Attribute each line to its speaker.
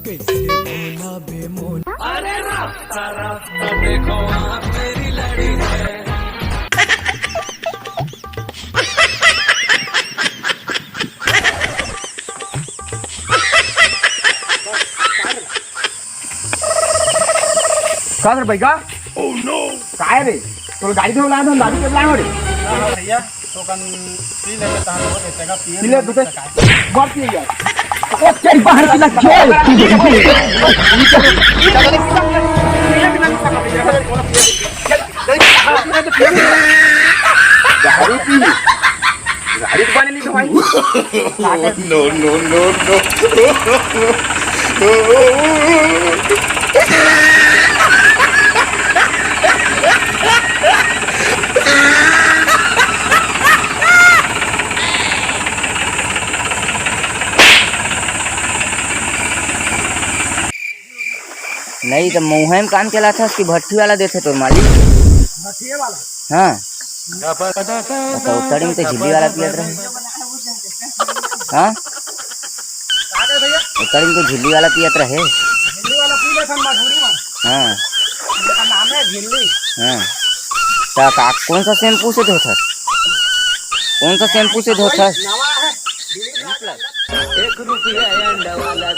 Speaker 1: कैसे भोला बेमोल।
Speaker 2: अरे रास्ता रास्ता देखो आप मेरी लड़ी है।
Speaker 3: काय भाई का काय रे तुला गाडी घेऊन आलो गाडी केला आहे रे
Speaker 4: भैया तो कन पी लेते तहां हो देते का पी
Speaker 3: पिले तुझे बर पी यार ओ चल बाहर की लग खेल गाड़ी पी गाड़ी बने नहीं तो भाई
Speaker 5: no, no, no, no.
Speaker 6: नहीं तो मुहैम काम चला था उसकी भट्टी वाला देते तो मालिक
Speaker 3: भट्टी वाला
Speaker 6: हाँ तो उतरी में तो झिल्ली वाला पियत रहे हाँ उतरी में तो झिल्ली वाला पियत रहे
Speaker 3: झिल्ली वाला पी ले सन मजबूरी में
Speaker 6: हाँ
Speaker 3: इसका नाम है झिल्ली
Speaker 6: हाँ तो कौन सा शैम्पू से धोता कौन सा शैम्पू से धोता
Speaker 3: नवा है
Speaker 2: ₹1 अंडा वाला